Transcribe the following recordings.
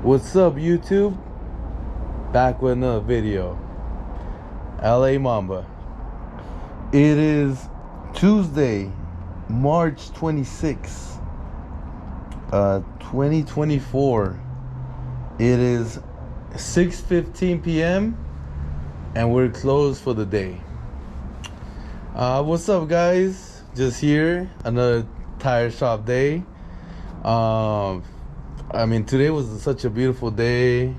What's up, YouTube? Back with another video. LA Mamba. It is Tuesday, March 26th, 2024. It is 6:15 p.m. and we're closed for the day. What's up, guys? Just here, another tire shop day. Today was such a beautiful day.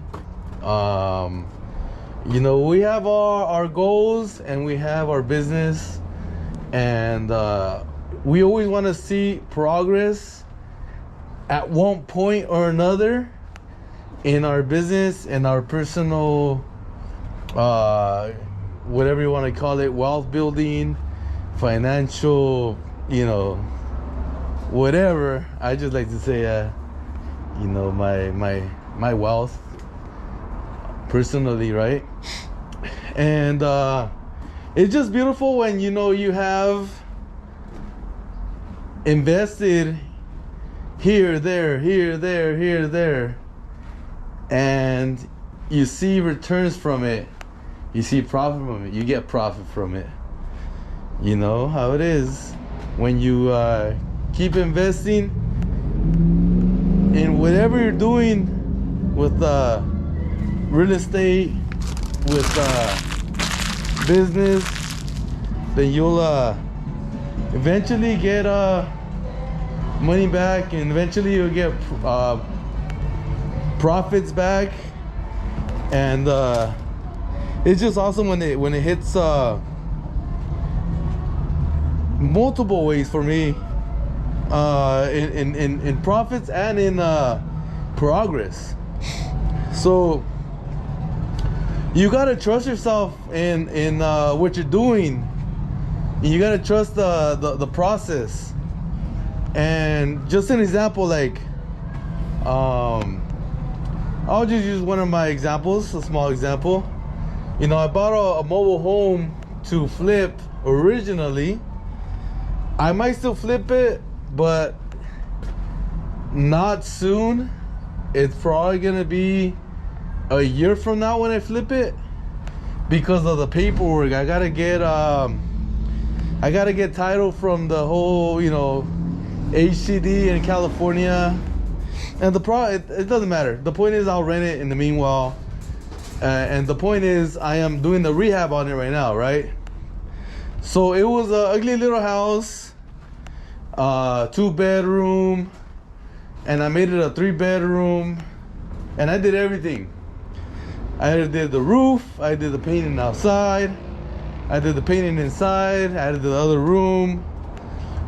We have our goals and we have our business, and we always want to see progress at one point or another in our business and our personal, whatever you want to call it, wealth building, financial, whatever. I just like to say, my wealth personally, right? And it's just beautiful when you have invested here, there, and you see returns from it, you see profit from it, you get profit from it. You know how it is when you keep investing in whatever you're doing with real estate, with business, then you'll eventually get money back, and eventually you'll get profits back. And it's just awesome when it hits multiple ways for me, in profits and in progress. So you gotta trust yourself in what you're doing. You gotta trust the process. And just an example, like I'll just use one of my examples, a small example. I bought a mobile home to flip originally. I might still flip it, but not soon. It's probably gonna be a year from now when I flip it, because of the paperwork. I gotta get title from the whole, HCD in California. And it doesn't matter. The point is, I'll rent it in the meanwhile. And the point is, I am doing the rehab on it right now, right? So it was an ugly little house, 2-bedroom, and I made it a 3-bedroom, and I did everything. I did the roof, I did the painting outside, I did the painting inside, I added the other room,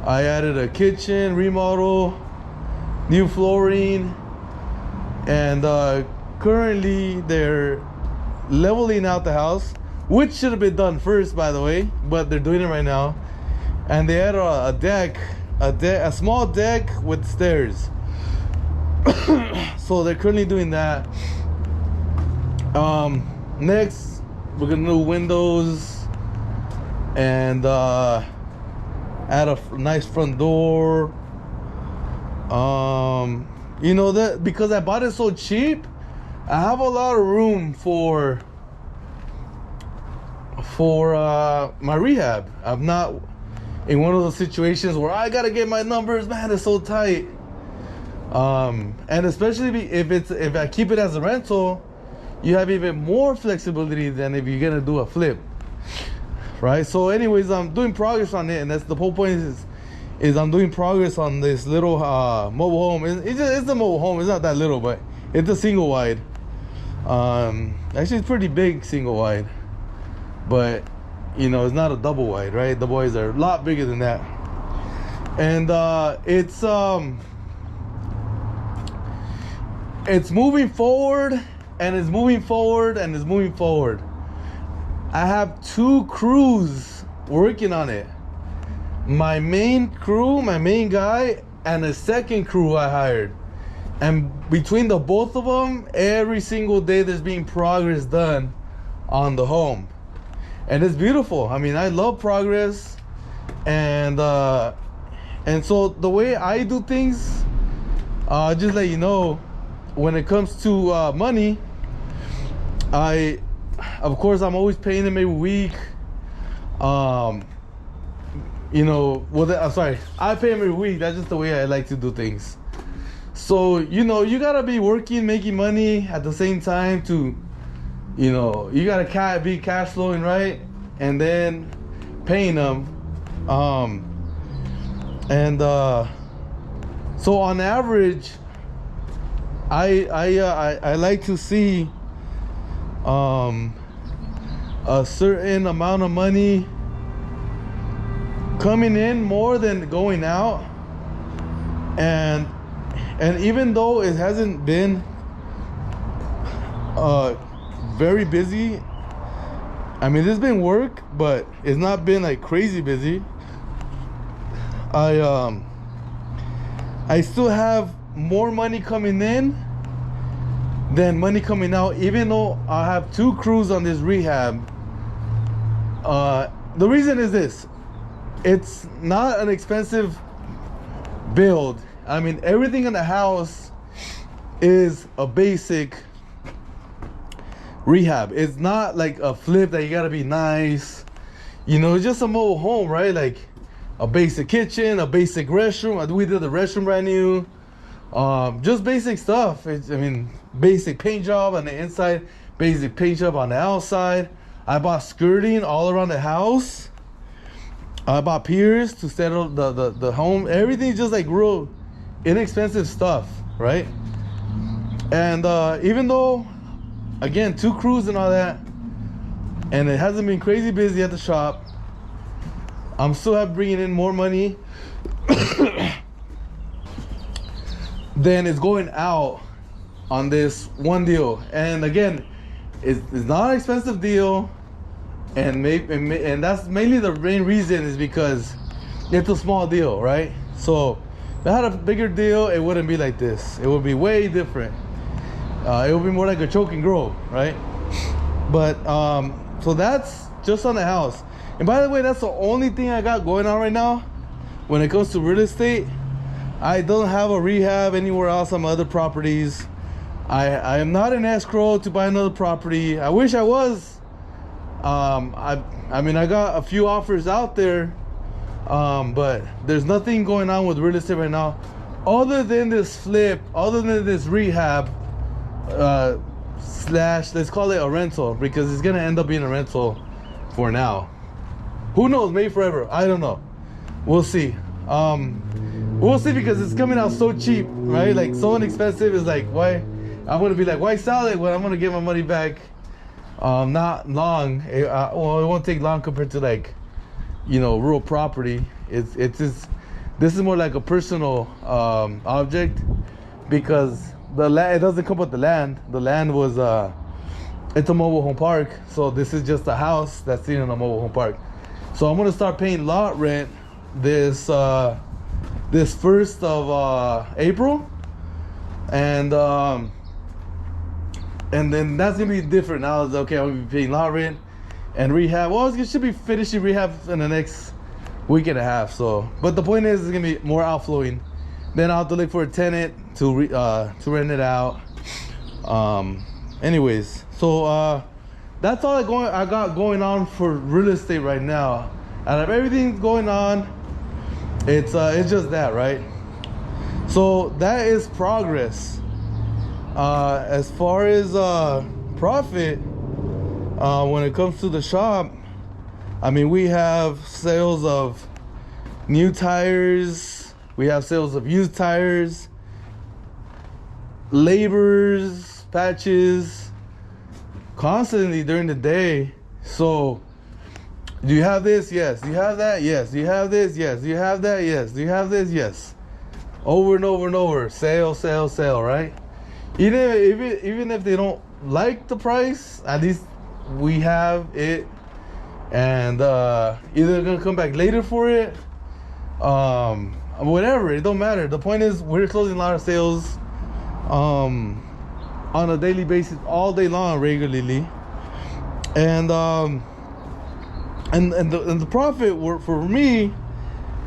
I added a kitchen remodel, new flooring, and currently they're leveling out the house, which should have been done first, by the way, but they're doing it right now. And they added a small deck with stairs. So they're currently doing that. Next, we're gonna do windows and add a nice front door. That because I bought it so cheap, I have a lot of room for my rehab. I'm not in one of those situations where I gotta get my numbers, man. It's so tight. And especially if I keep it as a rental, you have even more flexibility than if you're gonna do a flip, right? So anyways, I'm doing progress on it, and that's the whole point is I'm doing progress on this little mobile home. It's a mobile home. It's not that little, but it's a single wide. Actually, it's pretty big single wide, but it's not a double wide, right? Double wides are a lot bigger than that. And it's moving forward, and it's moving forward, and it's moving forward. I have 2 crews working on it. My main crew, my main guy, and a second crew I hired. And between the both of them, every single day there's being progress done on the home. And it's beautiful. I love progress. And so the way I do things, just let you know, when it comes to money, of course, I'm always paying them every week. I'm sorry, I pay them every week. That's just the way I like to do things. So, you gotta be working, making money at the same time to, you gotta be cash flowing, right? And then paying them. So on average, I like to see a certain amount of money coming in more than going out, and even though it hasn't been very busy, I mean, there's been work, but it's not been like crazy busy. I still have more money coming in than money coming out, even though I have 2 crews on this rehab. The reason is this: it's not an expensive build. I mean, everything in the house is a basic rehab. It's not like a flip that you gotta be nice. It's just a mobile home, right? Like a basic kitchen, a basic restroom. We did the restroom brand new. Just basic stuff. Basic paint job on the inside, basic paint job on the outside. I bought skirting all around the house. I bought piers to settle the home. Everything's just like real inexpensive stuff, right? And even though, again, 2 crews and all that, and it hasn't been crazy busy at the shop, I'm still bringing in more money than it's going out on this one deal. And again, it's not an expensive deal, and that's mainly the main reason is because it's a small deal, right? So if I had a bigger deal, it wouldn't be like this. It would be way different. It would be more like a choke and grow, right? But so that's just on the house. And by the way, that's the only thing I got going on right now when it comes to real estate. I don't have a rehab anywhere else on my other properties. I am not in escrow to buy another property. I wish I was. I got a few offers out there, but there's nothing going on with real estate right now other than this flip, other than this rehab slash, let's call it a rental, because it's gonna end up being a rental for now. Who knows, maybe forever, I don't know. We'll see. We'll see, because it's coming out so cheap, right? Like so inexpensive. Is like, why? I'm gonna be like, why sell it when I'm gonna get my money back? Not long. It won't take long compared to like, real property. It's just, this is more like a personal object, because the land, it doesn't come with the land. The land was it's a mobile home park, so this is just a house that's sitting in a mobile home park. So I'm gonna start paying lot rent this 1st of April, and then that's gonna be different. Now it's okay, I'm gonna be paying lot rent and rehab. Well, it should be finishing rehab in the next week and a half. So, but the point is, it's gonna be more outflowing. Then I'll have to look for a tenant to rent it out. Anyways, so that's all I got going on for real estate right now. Out of everything going on, it's just that, right? So that is progress. As far as profit, when it comes to the shop, we have sales of new tires, we have sales of used tires, labors, patches, constantly during the day. So, do you have this? Yes. Do you have that? Yes. Do you have this? Yes. Do you have that? Yes. Do you have this? Yes. Over and over and over. Sale, sale, sale, right? Even if they don't like the price, at least we have it. And either gonna come back later for it, whatever, it don't matter. The point is, we're closing a lot of sales on a daily basis, all day long, regularly. And the profit for me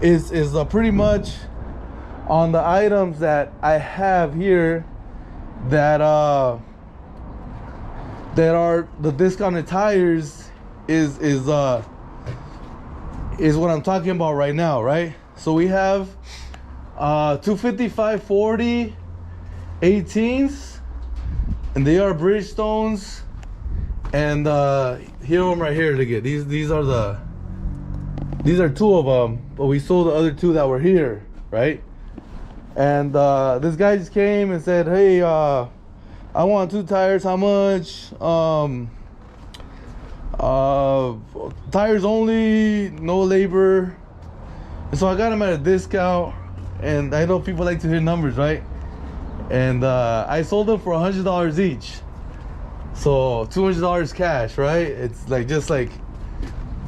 is pretty much on the items that I have here that that are the discounted tires is what I'm talking about right now, right? So we have 255 40 18s, and they are Bridgestones, and here them right here to get these are two of them, but we sold the other two that were here, right? And this guy just came and said, hey, I want 2 tires. How much? Tires only, no labor. And so I got him at a discount, and I know people like to hear numbers, right? And I sold them for $100 each, so $200 cash, right? It's like just like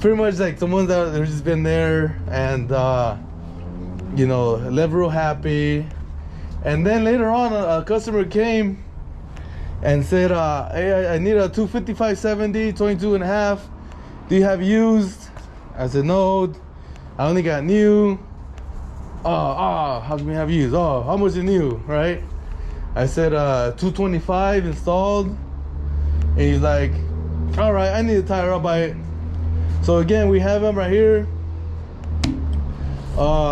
pretty much like someone that they've just been there, and you know, left real happy. And then later on, a customer came and said, hey, I need a 255/70 22.5. Do you have used? I said, no, I only got new. How can we have used? Oh, how much is new, right? I said 225 installed. And he's like, all right, I need a tire, I'll buy it. So again, we have them right here.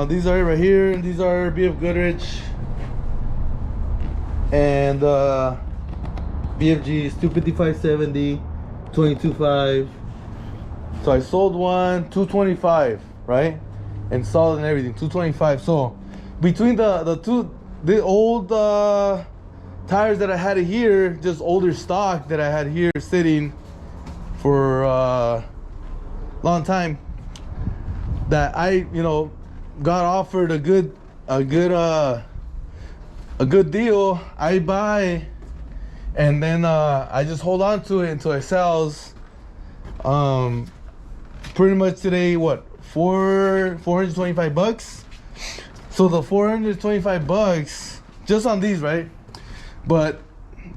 These are right here. These are BF Goodrich and BFG's 255/70 22.5. So I sold one 225, right? Installed and everything, 225. So between the old tires that I had here, just older stock that I had here sitting for a long time, that I, you know, got offered a good deal, I buy, and then I just hold on to it until it sells. Pretty much today, what, $425? So the $425 just on these, right? But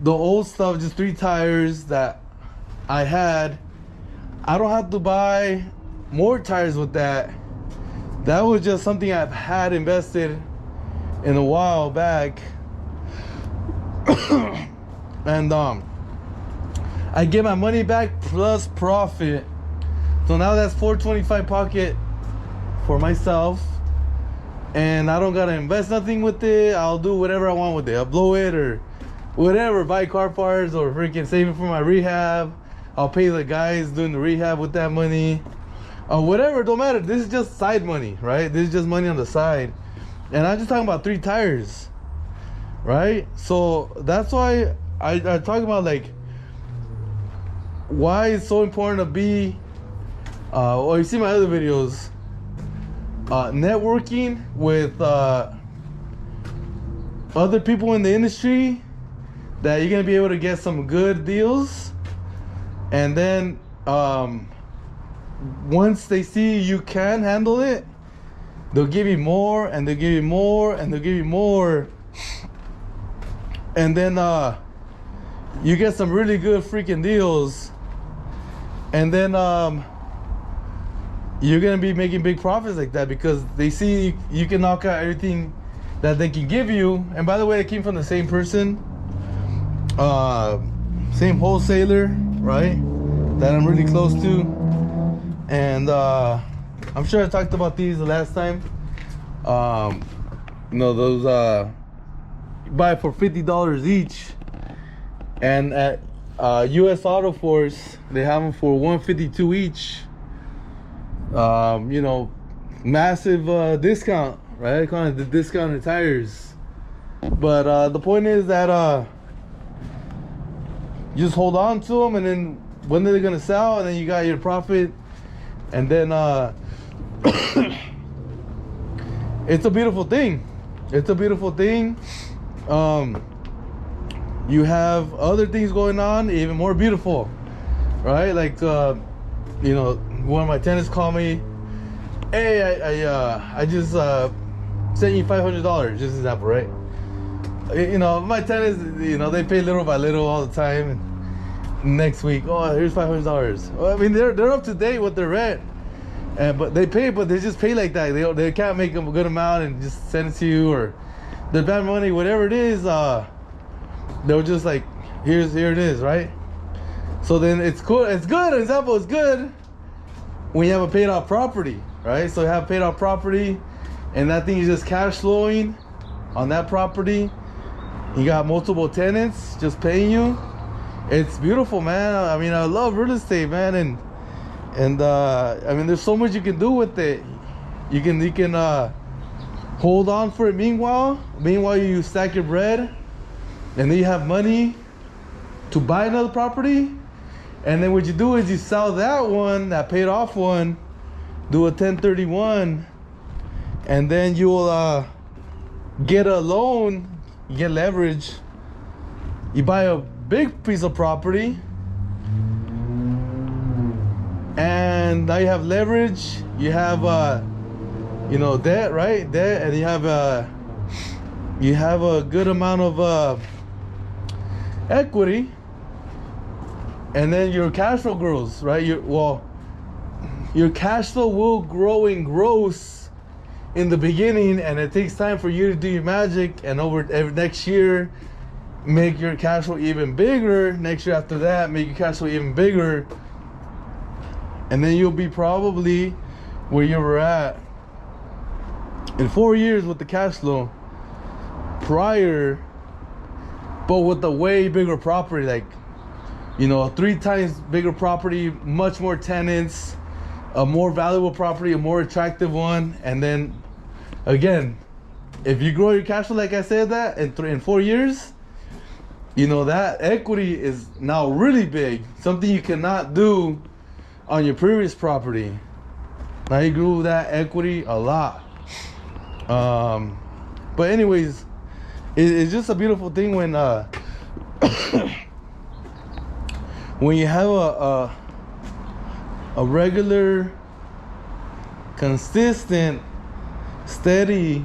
the old stuff, just 3 tires that I had, I don't have to buy more tires with that. That was just something I've had invested in a while back. And I get my money back plus profit. So now that's $425 pocket for myself, and I don't gotta invest nothing with it. I'll do whatever I want with it. I'll blow it or whatever, buy car parts or freaking save it for my rehab. I'll pay the guys doing the rehab with that money. Whatever, don't matter. This is just side money, right? This is just money on the side. And I'm just talking about 3 tires, right? So that's why I talk about like why it's so important to be well, you see my other videos, networking with other people in the industry, that you're gonna be able to get some good deals. And then once they see you can handle it, they'll give you more, and they'll give you more, and they'll give you more. And then you get some really good freaking deals. And then you're gonna be making big profits like that, because they see you can knock out everything that they can give you. And by the way, it came from the same person, same wholesaler, right, that I'm really close to. And I'm sure I talked about these the last time. You know, those you buy for $50 each, and at US Auto Force they have them for $152 each. You know, massive discount, right? Kind of the discounted tires. But the point is that you just hold on to them, and then when they're gonna sell, and then you got your profit. And then it's a beautiful thing. It's a beautiful thing. You have other things going on, even more beautiful, right? Like you know, one of my tenants called me, hey, I just sent you $500, just example, right? You know, my tenants, you know, they pay little by little all the time. And next week, oh, here's $500. Well, I mean, they're up to date with their rent, but they pay, but they just pay like that. They can't make them a good amount and just send it to you, or their bad money, whatever it is. they'll just like, here it is, right? So then it's cool. It's good. Example, it's good when you have a paid off property, right? So you have paid off property, and that thing is just cash flowing on that property. You got multiple tenants just paying you. It's beautiful, man. I mean, I love real estate, man, and I mean, there's so much you can do with it. You can hold on for it. Meanwhile, you stack your bread, and then you have money to buy another property. And then what you do is you sell that one, that paid off one, do a 1031, and then you'll get a loan, you get leverage. You buy a big piece of property, and now you have leverage. You have debt, right? Debt, and you have a good amount of equity. And then your cash flow grows, right? Your cash flow will grow and grows in the beginning, and it takes time for you to do your magic. And every next year, make your cash flow even bigger. Next year after that, make your cash flow even bigger. And then you'll be probably where you were at in 4 years with the cash flow prior, but with a way bigger property, like, a 3 times bigger property, much more tenants, a more valuable property, a more attractive one. And then again, if you grow your cash flow, like I said, that in 4 years, that equity is now really big, something you cannot do on your previous property. Now you grew that equity a lot. But anyways, it's just a beautiful thing when when you have a regular, consistent, steady,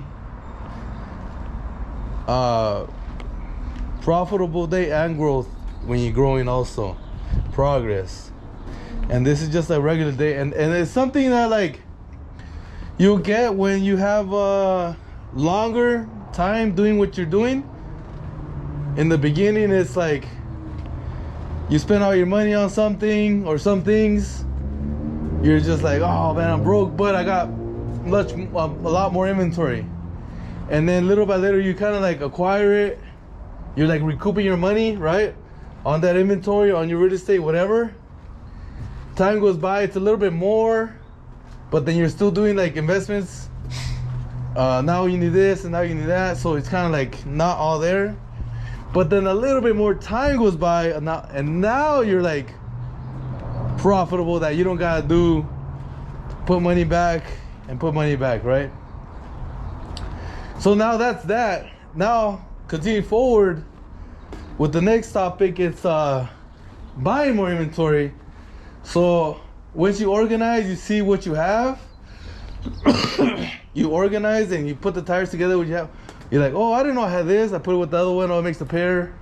profitable day and growth when you're growing also, progress. And this is just a regular day, and it's something that like you'll get when you have a longer time doing what you're doing. In the beginning, it's like you spend all your money on something or some things. You're just like, oh man, I'm broke, but I got a lot more inventory. And then little by little, you kind of like acquire it. You're like recouping your money, right? On that inventory, on your real estate, whatever. Time goes by, it's a little bit more, but then you're still doing like investments. Now you need this and now you need that. So it's kind of like not all there. But then a little bit more time goes by, and now you're like profitable, that you don't gotta put money back, right? So now that's that. Now continue forward with the next topic. It's buying more inventory. So once you organize, you see what you have. You organize and you put the tires together. What you have. You're like, oh, I didn't know I had this. I put it with the other one. Oh, it makes a pair.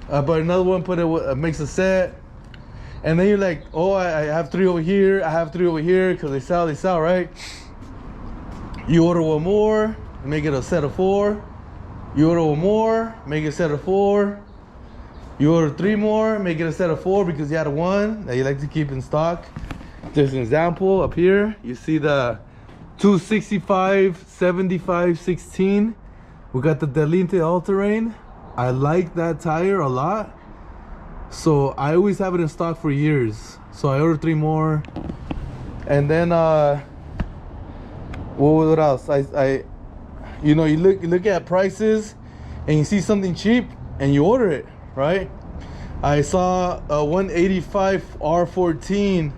But another one, makes a set. And then you're like, oh, I have 3 over here. I have 3 over here because they sell, right? You order one more, make it a set of 4. You order one more, make it a set of 4. You order 3 more, make it a set of 4 because you had 1 that you like to keep in stock. There's an example up here. You see the 265 75 16. We got the Delinte All-Terrain. I like that tire a lot, so I always have it in stock for years. So I ordered 3 more, and then what else? You look at prices, and you see something cheap, and you order it, right? I saw a 185 R14.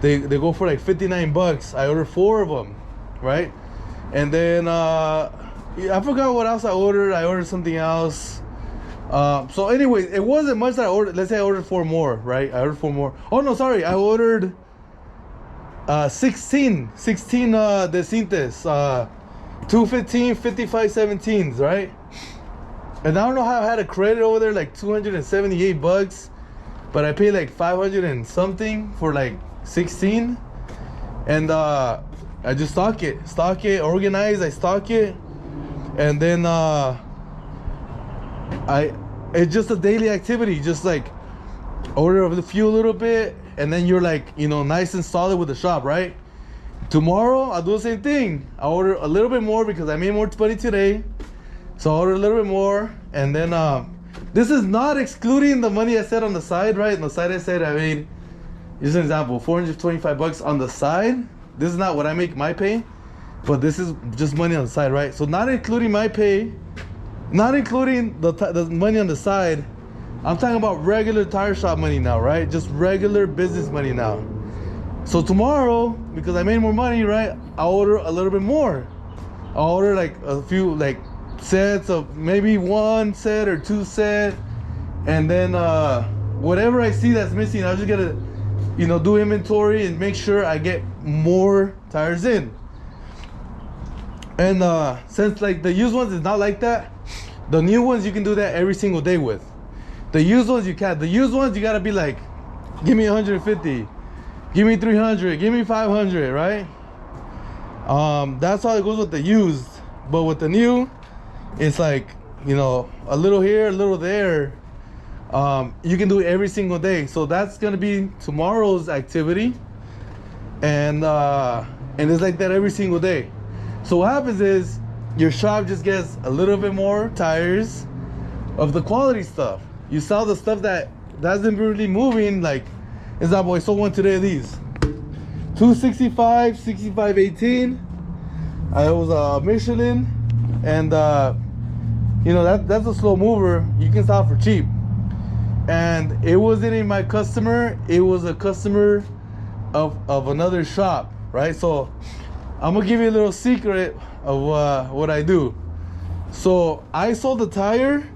They go for like 59 bucks. I ordered 4 of them, right? And then I forgot what else I ordered. I ordered something else. So anyways, it wasn't much that I ordered. Let's say I ordered 4 more, right? I ordered 4 more. Oh no, sorry. I ordered 16 Decintes, 215 55 17s, right? And I don't know how I had a credit over there, like 278 bucks, but I paid like 500 and something for like 16. And I just stock it, organize, I stock it. And then it's just a daily activity. Just like order the few a little bit, and then you're like, you know, nice and solid with the shop, right? Tomorrow I'll do the same thing. I'll order a little bit more because I made more money today, so I'll order a little bit more. And then this is not excluding the money I said on the side, right? On the side I said I made, just an example, $425 on the side. This is not what I make my pay, but this is just money on the side, right? So not including my pay, not including the money on the side. I'm talking about regular tire shop money now, right? Just regular business money now. So tomorrow, because I made more money, right, I'll order a little bit more. I'll order like a few like sets of maybe 1 set or 2 set, and then whatever I see that's missing, I'll just gotta, you know, do inventory and make sure I get more tires in. And since like the used ones is not like that, the new ones you can do that every single day with. The used ones you can't. The used ones you gotta be like, give me 150, give me 300, give me 500, right? That's how it goes with the used. But with the new, it's like, you know, a little here, a little there. You can do it every single day. So that's gonna be tomorrow's activity, and it's like that every single day. So what happens is your shop just gets a little bit more tires of the quality stuff. You sell the stuff that hasn't been really moving. Like, example, I sold one today of these 265 6518. It was a Michelin, and you know, that's a slow mover. You can sell for cheap. And it wasn't in my customer, it was a customer of another shop, right? So I'm gonna give you a little secret of what I do. So I sold the tire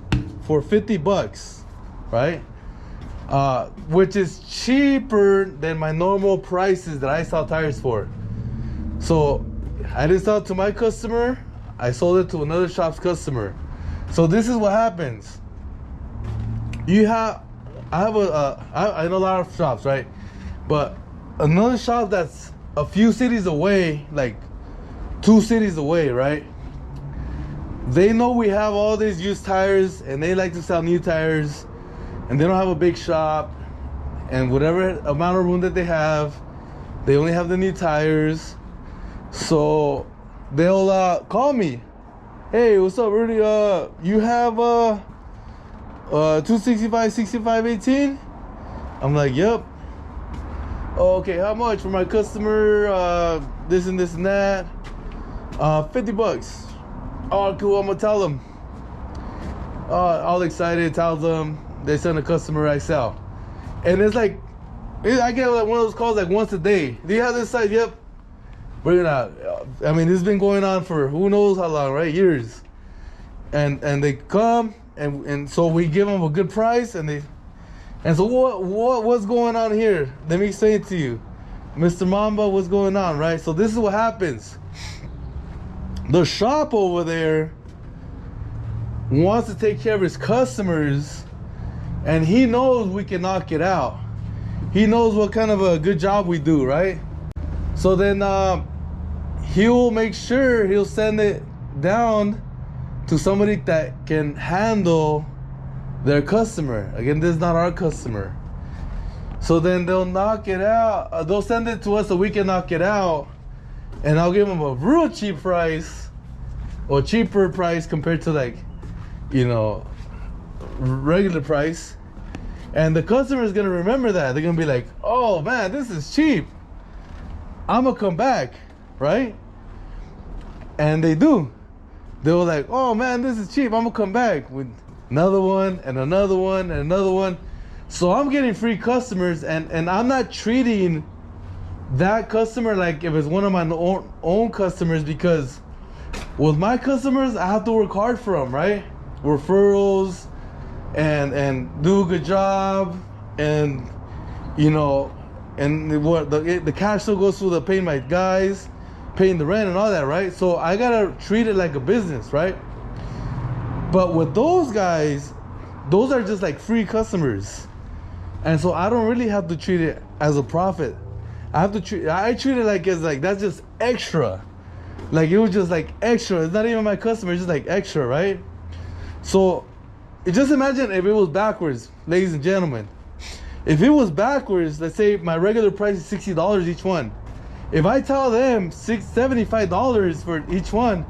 for $50, right? Which is cheaper than my normal prices that I sell tires for. So I didn't sell it to my customer, I sold it to another shop's customer. So this is what happens. I know a lot of shops, right? But another shop that's a few cities away, like 2 cities away, right? They know we have all these used tires, and they like to sell new tires, and they don't have a big shop, and whatever amount of room that they have, they only have the new tires. So they'll call me, hey, what's up, Rudy? You have 265 6518? I'm like, yep. Oh, okay, how much for my customer? This and this and that. $50. Oh, cool. I'm gonna tell them. All excited, tells them. They send a customer, I sell. And it's like, I get like one of those calls like once a day. Do you have this size? Yep. Bring it out. I mean, this has been going on for who knows how long, right? Years. And they come, and so we give them a good price, and so what's going on here? Let me explain it to you, Mr. Mamba. What's going on, right? So this is what happens. The shop over there wants to take care of his customers, and he knows we can knock it out. He knows what kind of a good job we do, right? So then he'll make sure he'll send it down to somebody that can handle their customer. Again, this is not our customer. So then they'll knock it out. They'll send it to us so we can knock it out, and I'll give them a real cheap price, or cheaper price compared to, like, you know, regular price. And the customer is gonna remember that. They're gonna be like, oh man, this is cheap, I'm gonna come back, right? And they do. They were like, oh man, this is cheap, I'm gonna come back with another one and another one and another one. So I'm getting free customers, and I'm not treating that customer like if it's one of my own customers, because with my customers, I have to work hard for them, right? Referrals, and do a good job, and you know, and what the cash still goes through the paying my guys, paying the rent and all that, right? So I gotta treat it like a business, right? But with those guys, those are just like free customers, and so I don't really have to treat it as a profit. I treat it like it's like, that's just extra. Like, it was just like extra. It's not even my customer, it's just like extra, right? So just imagine if it was backwards, ladies and gentlemen. If it was backwards, let's say my regular price is $60 each one. If I tell them $75 for each one,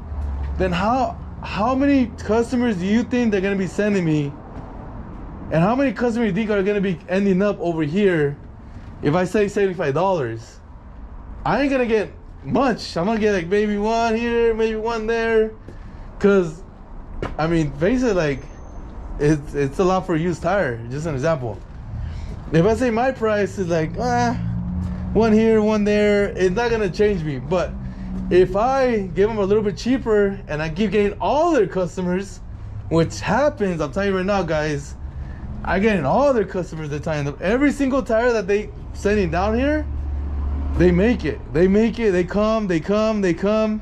then how many customers do you think they're gonna be sending me? And how many customers do you think are gonna be ending up over here if I say $75? I ain't gonna get much. I'm gonna get like maybe one here, maybe one there. Cause I mean, basically, like, it's a lot for a used tire. Just an example. If I say my price is like one here, one there, it's not gonna change me. But if I give them a little bit cheaper and I keep getting all their customers, which happens, I'm telling you right now, guys, I get all their customers the time. Every single tire that they sending down here, they make it. They make it. They come. They come. They come.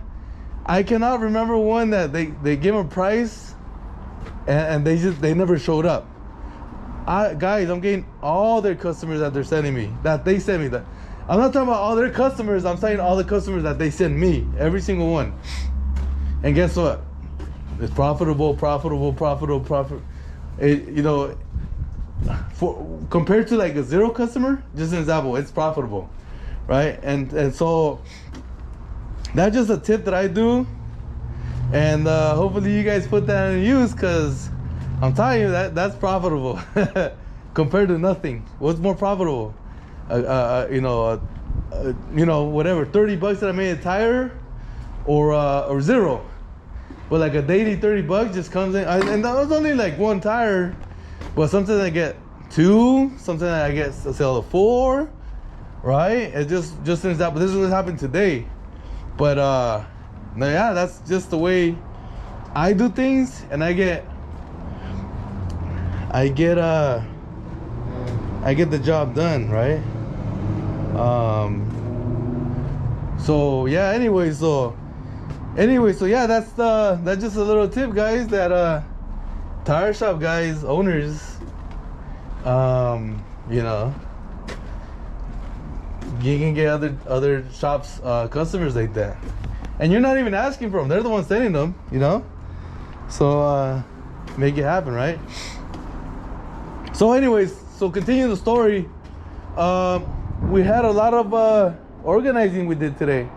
I cannot remember one that they give a price and they never showed up. Guys, I'm getting all their customers that they're sending me, that they send me. That I'm not talking about all their customers. I'm saying all the customers that they send me, every single one. And guess what? It's profitable. It, you know, compared to like a zero customer, just an example, it's profitable, right? And so that's just a tip that I do, and hopefully you guys put that in use, because I'm telling you that's profitable compared to nothing. What's more profitable? You know, whatever, $30 that I made a tire, or zero. But like a daily $30 just comes in, and that was only like one tire, but sometimes I get two, sometimes I get a sale of four, right? It just an example. This is what happened today. But yeah, that's just the way I do things, and I get the job done, right? So yeah, anyway, so yeah, that's just a little tip, guys, that tire shop guys, owners, you know, you can get other shops customers like that, and you're not even asking for them. They're the ones sending them, you know. So make it happen, right? So anyways, so continue the story. We had a lot of organizing we did today,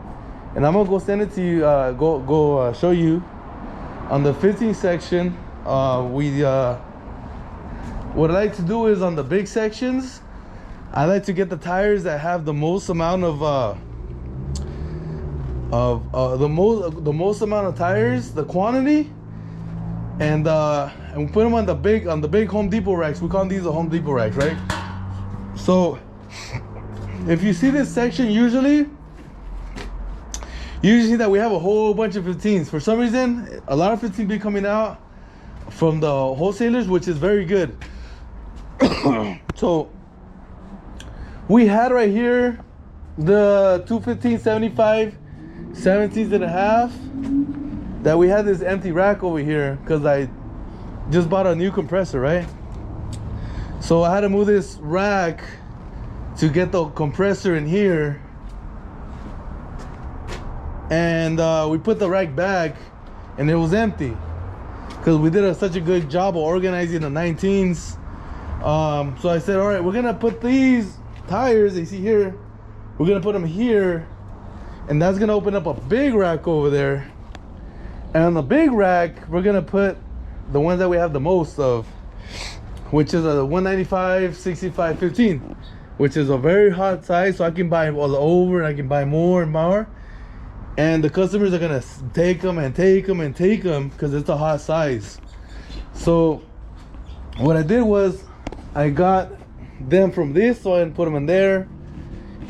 and I'm gonna go send it to you, go show you on the 15 section. What I like to do is on the big sections, I like to get the tires that have the most amount of the most amount of tires, the quantity, and we put them on the big Home Depot racks. We call these the Home Depot racks, right? So if you see this section, usually see that we have a whole bunch of 15s. For some reason, a lot of 15 be coming out from the wholesalers, which is very good. So we had right here the 215 75 17s and a half, that we had this empty rack over here because I just bought a new compressor, right? So I had to move this rack to get the compressor in here, and we put the rack back and it was empty because we did such a good job of organizing the 19s. So I said, all right, we're gonna put these tires you see here, we're gonna put them here, and that's gonna open up a big rack over there. And on the big rack, we're gonna put the ones that we have the most of, which is a 195 65 15, which is a very hot size, so I can buy all over, and I can buy more and more, and the customers are gonna take them and take them and take them because it's a hot size. So what I did was I got them from this, so I didn't put them in there,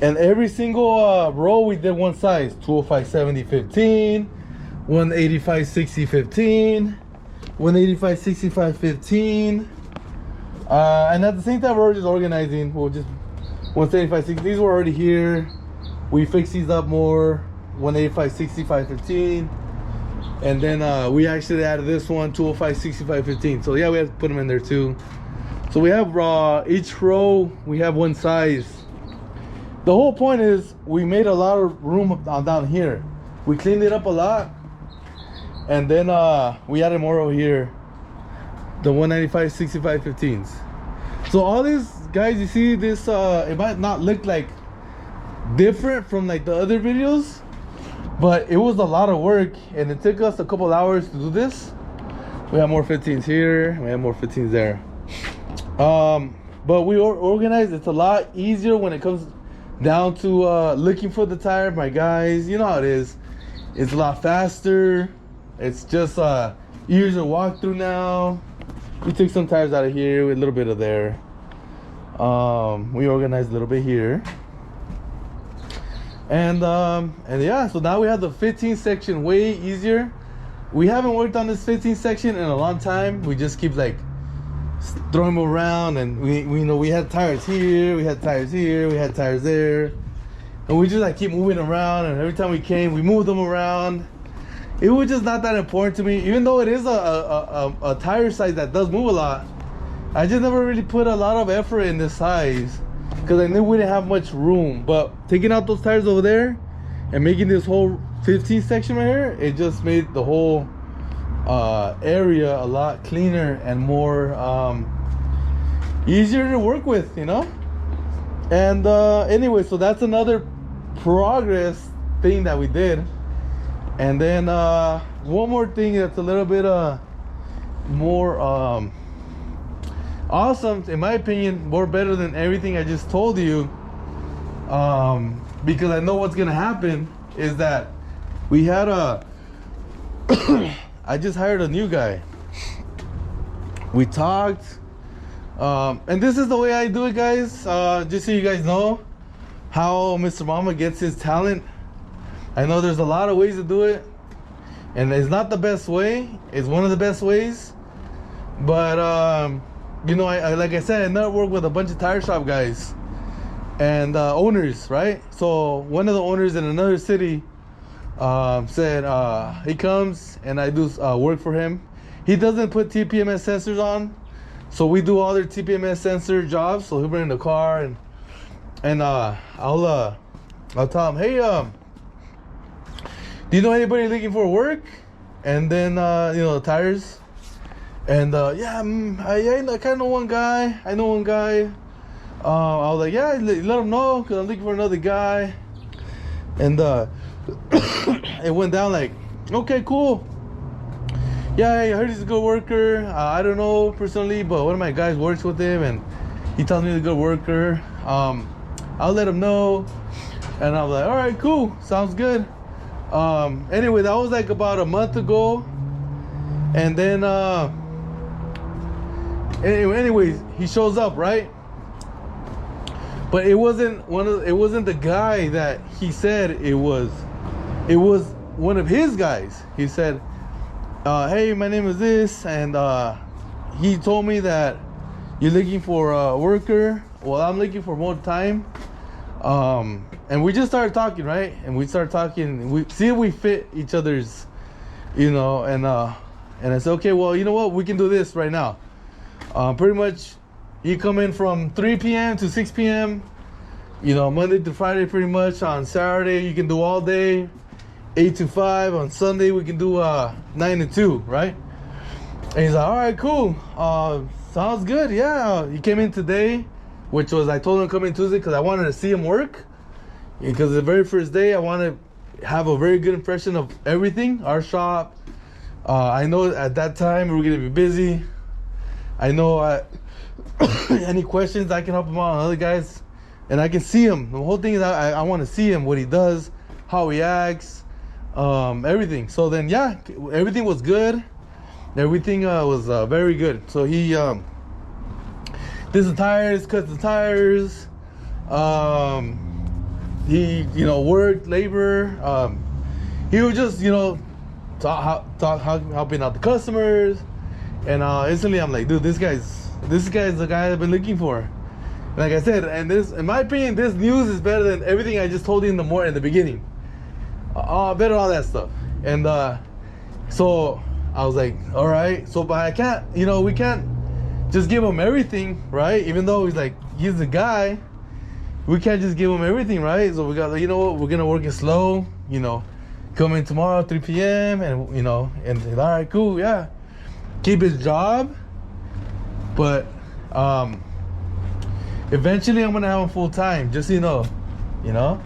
and every single row we did one size: 205 70 15, 185 60 15, 185 65 15, and at the same time we're just organizing. We'll just 175 60, these were already here, we fixed these up more. 185 65 15, and then we actually added this one, 205 65 15. So yeah, we have to put them in there too. So we have each row we have one size. The whole point is we made a lot of room down here. We cleaned it up a lot, and then we added more over here. the 195 65 15s. So all these guys, you see this, it might not look like different from like the other videos, but it was a lot of work and it took us a couple hours to do this. We have more 15s here, we have more 15s there. But we organized. It's a lot easier when it comes down to looking for the tire, my guys. You know how it is. It's a lot faster. It's just easier to walk through now. We took some tires out of here with a little bit of there. We organized a little bit here. And yeah, so now we have the 15 section way easier. We haven't worked on this 15 section in a long time. We just keep like throwing them around, and we know we had tires here, we had tires here, we had tires there, and we just like keep moving around. And every time we came, we moved them around. It was just not that important to me, even though it is a tire size that does move a lot. I just never really put a lot of effort in this size because I knew we didn't have much room. But taking out those tires over there and making this whole 15 section right here, it just made the whole area a lot cleaner and more easier to work with, you know. And anyway, so that's another progress thing that we did. And then one more thing that's a little bit more awesome, in my opinion, more better than everything I just told you, because I know what's gonna happen, is that we had I just hired a new guy. We talked, and this is the way I do it, guys. Just so you guys know how Mr. Mama gets his talent. I know there's a lot of ways to do it, and it's not the best way. It's one of the best ways. But you know, I like I said, I network with a bunch of tire shop guys and owners, right? So one of the owners in another city said he comes and I do work for him. He doesn't put TPMS sensors on, so we do all their TPMS sensor jobs. So he'll bring the car, and I'll tell him, hey, do you know anybody looking for work? And then you know, the tires. And yeah, I kind of know one guy. I know one guy. I was like, yeah, let him know, because I'm looking for another guy. And it went down like, okay, cool. Yeah, I heard he's a good worker. I don't know personally, but one of my guys works with him, and he tells me he's a good worker. I'll let him know. And I was like, all right, cool, sounds good. Anyway, that was like about a month ago. And then anyways, he shows up, right? But it wasn't the guy that he said it was. It was one of his guys. He said, hey, my name is this, and he told me that you're looking for a worker. Well, I'm looking for more time. And we just started talking, right? And we started talking, and we see if we fit each other's, you know, and I said, okay, well, you know what? We can do this right now. Pretty much, you come in from 3 p.m. to 6 p.m., you know, Monday to Friday, pretty much. On Saturday, you can do all day, 8 to 5. On Sunday, we can do 9 to 2, right? And he's like, all right, cool. Sounds good, yeah. He came in today, which was, I told him to come in Tuesday because I wanted to see him work. Because the very first day, I want to have a very good impression of everything, our shop. I know at that time we're gonna be busy. I know any questions I can help him out on other guys, and I can see him. The whole thing is I want to see him, what he does, how he acts, everything. So then, yeah, everything was good. Everything was very good. So he did the tires, cut the tires. He, you know, worked labor. He was just, you know, helping out the customers. And instantly I'm like, dude, this guy's the guy I've been looking for. Like I said, and this, in my opinion, this news is better than everything I just told you in the beginning. Better all that stuff. And so I was like, all right. So, but I can't, you know, we can't just give him everything, right? Even though he's the guy, we can't just give him everything, right? So we got, you know what, we're gonna work it slow, you know, come in tomorrow 3 p.m. and, you know, and all right, cool, yeah. Keep his job, But eventually I'm gonna have him full time. Just so you know.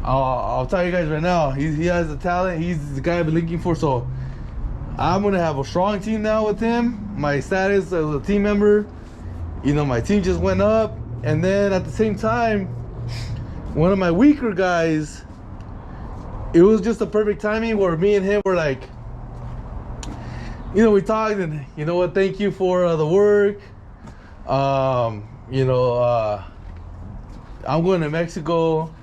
I'll tell you guys right now. He has the talent. He's the guy I've been looking for. So I'm gonna have a strong team now with him. My status as a team member, my team just went up. And then at the same time, one of my weaker guys, it was just a perfect timing where me and him were like, we talked, and you know what? Thank you for the work. I'm going to Mexico,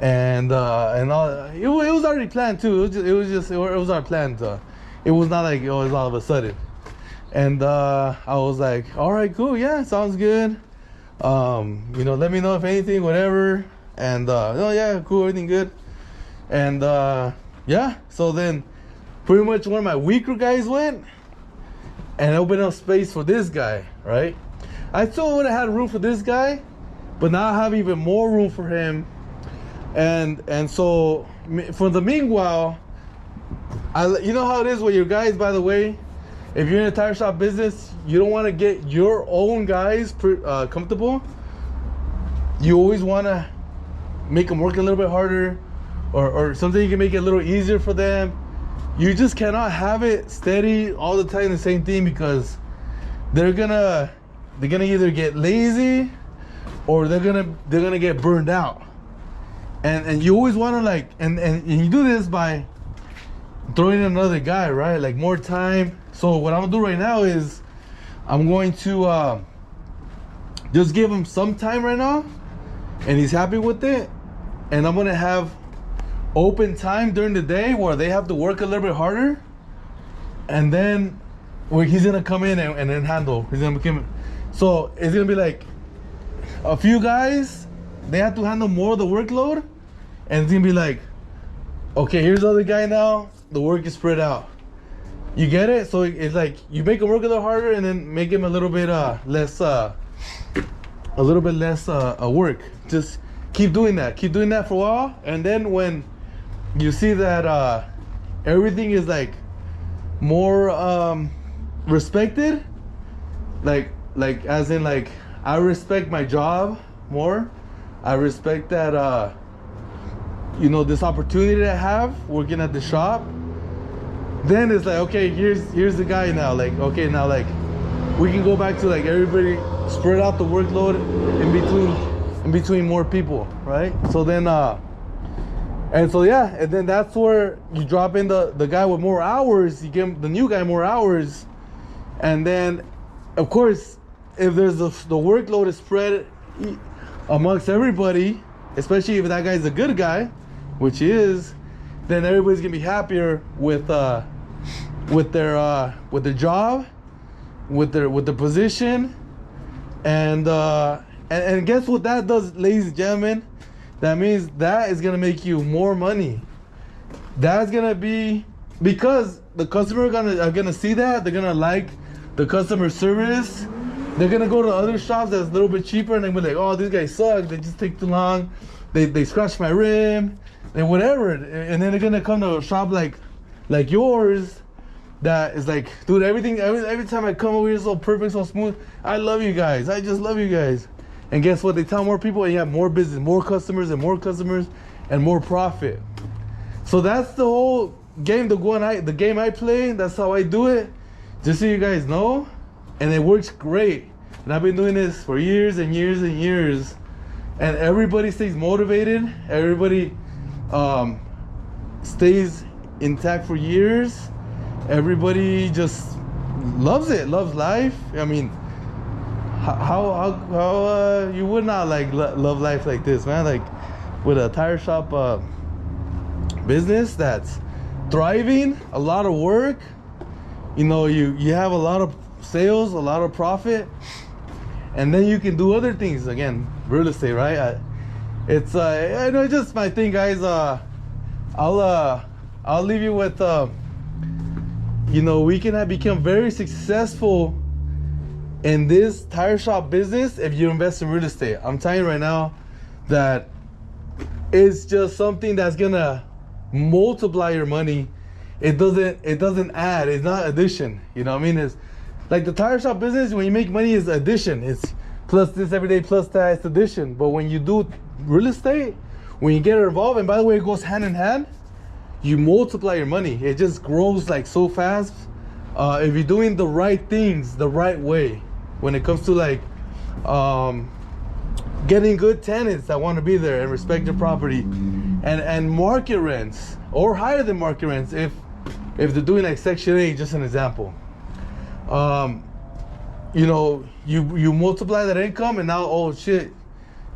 and all. It was already planned too. It was our plan. It was not like it was all of a sudden. And I was like, all right, cool, yeah, sounds good. Let me know if anything, whatever. And oh yeah, cool, everything good. And yeah, so then pretty much one of my weaker guys went and opened up space for this guy, right? I still would have had room for this guy, but now I have even more room for him. And so for the meanwhile, you know how it is with your guys, by the way. If you're in a tire shop business, you don't want to get your own guys comfortable. You always want to make them work a little bit harder, or something you can make it a little easier for them. You just cannot have it steady all the time the same thing, because they're gonna either get lazy or they're gonna get burned out. And you always want to like and you do this by throwing in another guy, right? Like more time. So what I'm gonna do right now is I'm going to just give him some time right now, and he's happy with it. And I'm gonna have open time during the day where they have to work a little bit harder, and then he's gonna come in and then handle. He's gonna come in. So it's gonna be like a few guys, they have to handle more of the workload, and it's gonna be like, okay, here's the other guy now. The work is spread out. You get it? So it's like you make him work a little harder, and then make him a little bit less work. Just keep doing that. Keep doing that for a while, and then when you see that everything is like more respected, like as in like I respect my job more. I respect that this opportunity that I have working at the shop. Then it's like, okay, here's the guy now. Like, okay, now like we can go back to like everybody spread out the workload in between more people, right? So then and so yeah, and then that's where you drop in the guy with more hours. You give the new guy more hours, and then of course if there's the workload is spread amongst everybody, especially if that guy's a good guy, which he is, then everybody's gonna be happier with their job, with their position, and guess what that does, ladies and gentlemen? That means that is gonna make you more money. That's gonna be because the customer are gonna see that. They're gonna like the customer service. They're gonna go to other shops that's a little bit cheaper, and they're gonna be like, oh, these guys suck. They just take too long. They scratch my rim and whatever. And then they're gonna come to a shop like yours that is like, dude, everything every time I come over here, so perfect, so smooth. I love you guys. I just love you guys. And guess what? They tell more people, and you have more business, more customers, and more profit. So that's the whole game. The game I play. That's how I do it. Just so you guys know, and it works great. And I've been doing this for years and years and years, and everybody stays motivated. Everybody stays intact for years. Everybody just loves it, loves life. I mean, how you would not like love life like this, man? Like with a tire shop business that's thriving, a lot of work. You have a lot of sales, a lot of profit, and then you can do other things. Again, real estate, right? I know it's just my thing, guys. I'll leave you with we can become very successful in this tire shop business if you invest in real estate. I'm telling you right now that it's just something that's gonna multiply your money. It doesn't add. It's not addition. You know what I mean? Like the tire shop business, when you make money is addition. It's plus this every day, plus that, it's addition. But when you do real estate, when you get involved, and by the way, it goes hand in hand, you multiply your money. It just grows like so fast. If you're doing the right things the right way, when it comes to like getting good tenants that want to be there and respect your property, and market rents or higher than market rents if they're doing like Section 8, just an example. You know, you multiply that income, and now, oh shit,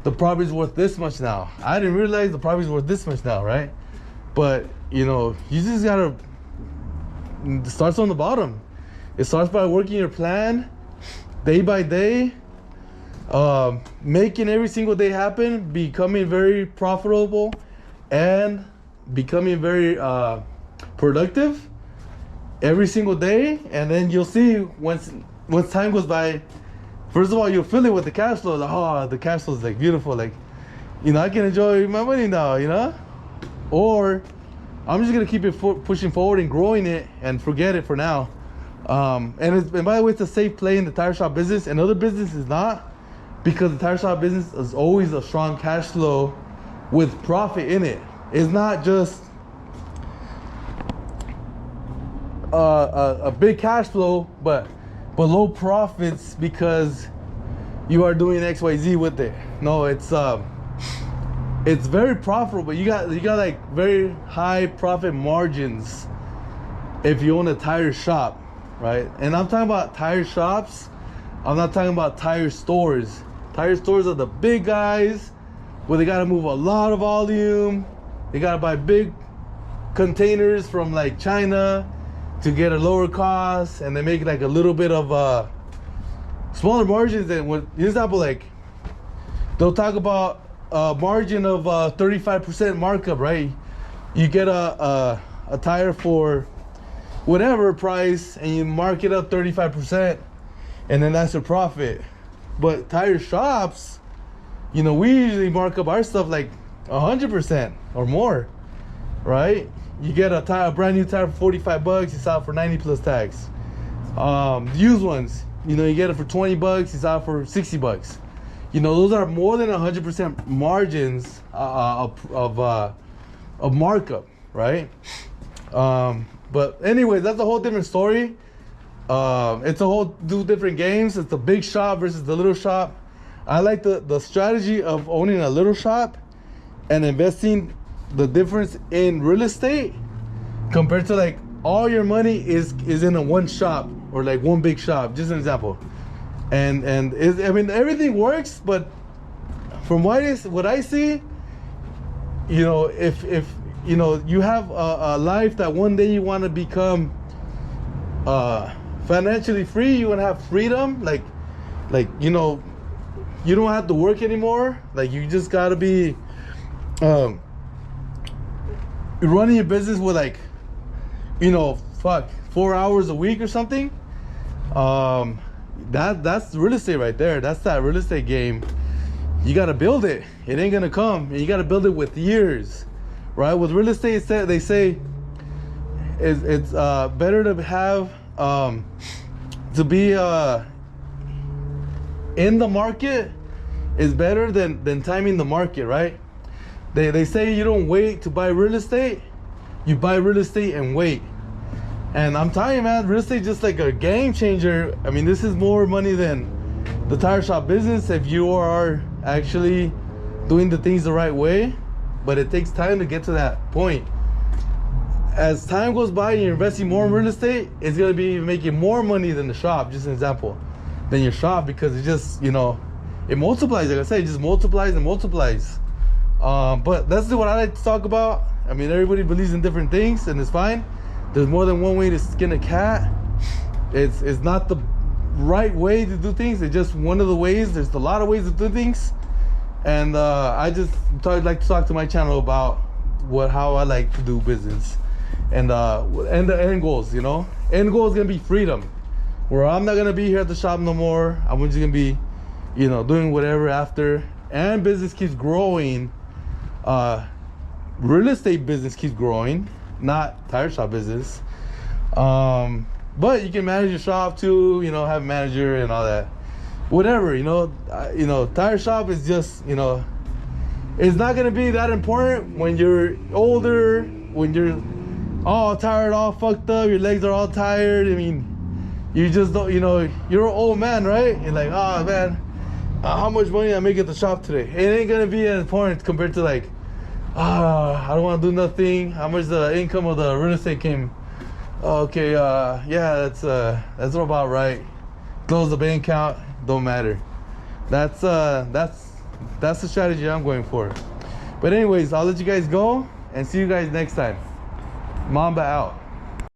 the property's worth this much now. I didn't realize the property's worth this much now, right? But you know, you just gotta, it starts on the bottom. It starts by working your plan day by day, making every single day happen, becoming very profitable, and becoming very productive every single day. And then you'll see once time goes by, first of all, you'll feel it with the cash flow. Like, oh, the cash flow is like beautiful. Like, you know, I can enjoy my money now, you know? Or I'm just gonna keep it pushing forward and growing it and forget it for now. And by the way, it's a safe play in the tire shop business, and other business is not, because the tire shop business is always a strong cash flow with profit in it. It's not just a big cash flow, but low profits because you are doing XYZ with it. No, it's very profitable, but you got like very high profit margins if you own a tire shop, right? And I'm talking about tire shops. I'm not talking about tire stores. Tire stores are the big guys where they gotta move a lot of volume. They gotta buy big containers from like China to get a lower cost, and they make like a little bit of smaller margins than what, example, like they'll talk about a margin of 35% markup, right? You get a tire for whatever price and you mark it up 35%, and then that's your profit. But tire shops, you know, we usually mark up our stuff like 100% or more, right? You get a brand new tire for $45, it's out for 90 plus tax. Used ones, you know, you get it for $20, it's out for $60. You know, those are more than 100% margins of markup, right? But anyway, that's a whole different story. It's a whole two different games. It's the big shop versus the little shop. I like the strategy of owning a little shop and investing the difference in real estate compared to like all your money is in a one shop or like one big shop, just an example. And I mean, everything works, but from what I see, you know, if you know, you have a life that one day you want to become financially free, you want to have freedom, like you know, you don't have to work anymore. Like, you just gotta be running your business with like, you know, 4 hours a week or something. That's real estate right there. That's that real estate game. You gotta build it. It ain't gonna come. And you gotta build it with years, right? With real estate, they say it's better to have to be in the market is better than timing the market, right? They say you don't wait to buy real estate, you buy real estate and wait. And I'm telling you, man, real estate is just like a game changer. I mean, this is more money than the tire shop business if you are actually doing the things the right way. But it takes time to get to that point. As time goes by and you're investing more in real estate, it's gonna be making more money than the shop, just an example, than your shop, because it just, you know, it multiplies. Like I said, it just multiplies and multiplies. But that's what I like to talk about. I mean, everybody believes in different things, and it's fine. There's more than one way to skin a cat. It's not the right way to do things. It's just one of the ways. There's a lot of ways to do things. And I just like to talk to my channel about how I like to do business. And the end goals, you know. End goal is gonna be freedom. Where I'm not gonna be here at the shop no more. I'm just gonna be, you know, doing whatever after. And business keeps growing. Real estate business keeps growing, not tire shop business. But you can manage your shop too, you know, have a manager and all that. Whatever, you know, tire shop is just, you know, it's not gonna be that important when you're older, when you're all tired, all fucked up, your legs are all tired. I mean, you just don't, you know, you're an old man, right? You're like, oh man, how much money I make at the shop today? It ain't gonna be as important compared to like, I don't want to do nothing. How much the income of the real estate came? Okay, yeah, that's about right. Close the bank account, don't matter. That's the strategy I'm going for. But anyways, I'll let you guys go and see you guys next time. Mamba out.